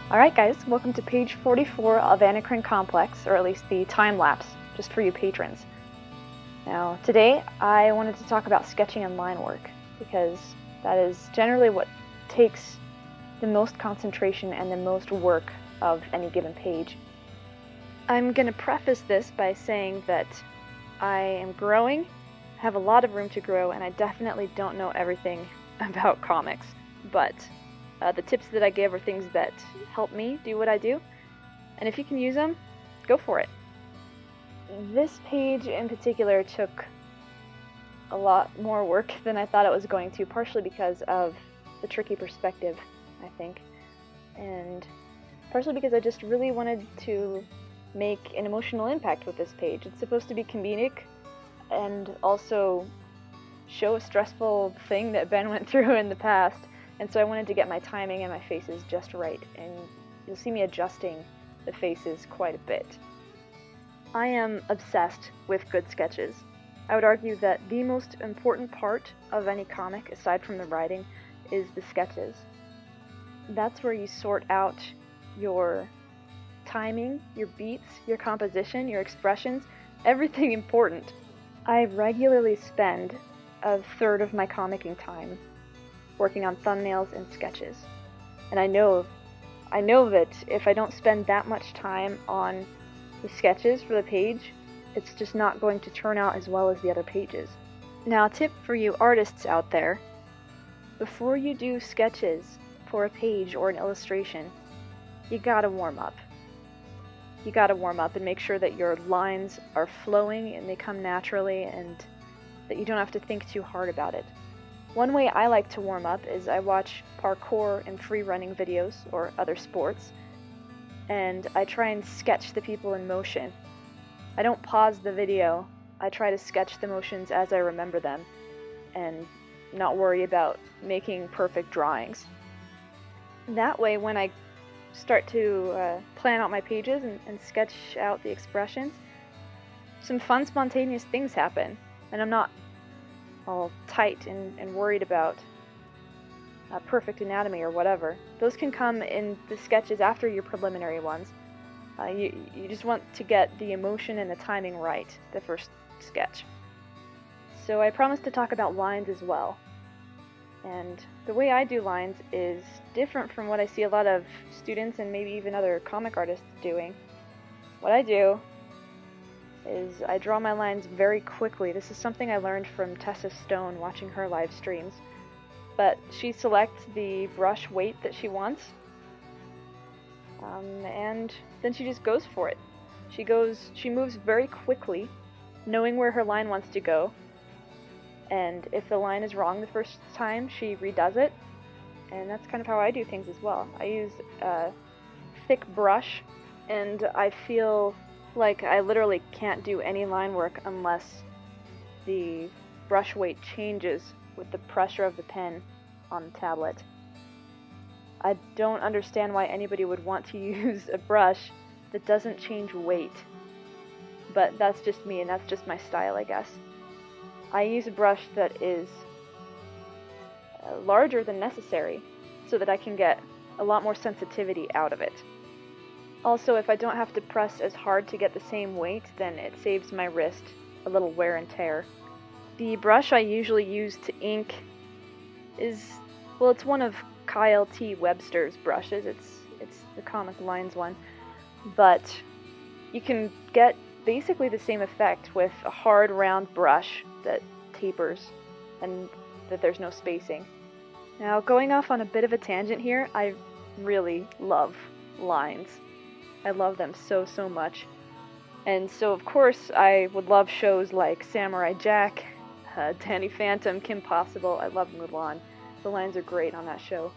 Alright guys, welcome to page 44 of Anacreon Complex, or at least the time-lapse, just for you patrons. Now, today I wanted to talk about sketching and line work, because that is generally what takes the most concentration and the most work of any given page. I'm going to preface this by saying that I am growing, have a lot of room to grow, and I definitely don't know everything about comics, but the tips that I give are things that help me do what I do, and if you can use them, go for it. This page in particular took a lot more work than I thought it was going to, partially because of the tricky perspective, I think, and partially because I just really wanted to make an emotional impact with this page. It's supposed to be comedic and also show a stressful thing that Ben went through in the past. And so I wanted to get my timing and my faces just right, and you'll see me adjusting the faces quite a bit. I am obsessed with good sketches. I would argue that the most important part of any comic, aside from the writing, is the sketches. That's where you sort out your timing, your beats, your composition, your expressions, everything important. I regularly spend a third of my comicking time working on thumbnails and sketches. And I know that if I don't spend that much time on the sketches for the page, it's just not going to turn out as well as the other pages. Now, a tip for you artists out there: before you do sketches for a page or an illustration, you gotta warm up. You gotta warm up and make sure that your lines are flowing and they come naturally, and that you don't have to think too hard about it. One way I like to warm up is I watch parkour and free running videos or other sports, and I try and sketch the people in motion. I don't pause the video, I try to sketch the motions as I remember them and not worry about making perfect drawings. That way, when I start to plan out my pages and sketch out the expressions, some fun, spontaneous things happen, and I'm not all tight and worried about perfect anatomy or whatever. Those can come in the sketches after your preliminary ones. You just want to get the emotion and the timing right the first sketch. So I promised to talk about lines as well. And the way I do lines is different from what I see a lot of students and maybe even other comic artists doing. What I do is I draw my lines very quickly. This is something I learned from Tessa Stone watching her live streams. But she selects the brush weight that she wants, and then she just goes for it. She moves very quickly, knowing where her line wants to go, and if the line is wrong the first time, she redoes it, and that's kind of how I do things as well. I use a thick brush, and I feel like I literally can't do any line work unless the brush weight changes with the pressure of the pen on the tablet. I don't understand why anybody would want to use a brush that doesn't change weight, but that's just me and that's just my style, I guess. I use a brush that is larger than necessary so that I can get a lot more sensitivity out of it. Also, if I don't have to press as hard to get the same weight, then it saves my wrist a little wear and tear. The brush I usually use to ink is, well, it's one of Kyle T. Webster's brushes. It's the Comic Lines one. But you can get basically the same effect with a hard, round brush that tapers and that there's no spacing. Now, going off on a bit of a tangent here, I really love lines. I love them so much. And so, of course, I would love shows like Samurai Jack, Danny Phantom, Kim Possible. I love Mulan. The lines are great on that show.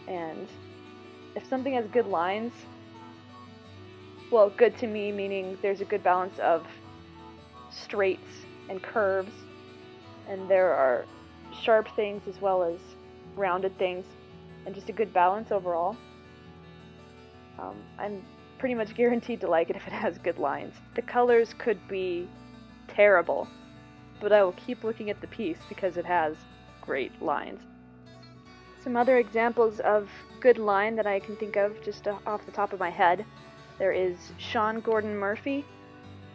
And if something has good lines, well, good to me meaning there's a good balance of straights and curves, and there are sharp things as well as rounded things, and just a good balance overall, I'm pretty much guaranteed to like it if it has good lines. The colors could be terrible, but I will keep looking at the piece because it has great lines. Some other examples of good line that I can think of just off the top of my head. There is Sean Gordon Murphy,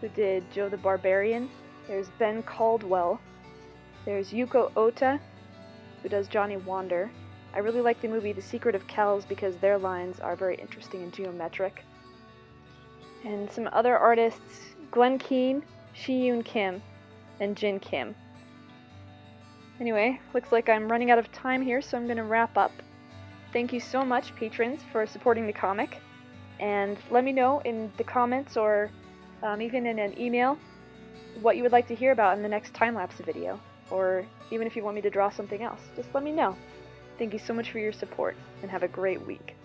who did Joe the Barbarian. There's Ben Caldwell. There's Yuko Ota, who does Johnny Wander. I really like the movie The Secret of Kells because their lines are very interesting and geometric. And some other artists, Glenn Keane, Shi-Yoon Kim, and Jin Kim. Anyway, looks like I'm running out of time here, so I'm going to wrap up. Thank you so much, patrons, for supporting the comic. And let me know in the comments or even in an email what you would like to hear about in the next time-lapse video. Or even if you want me to draw something else, just let me know. Thank you so much for your support, and have a great week.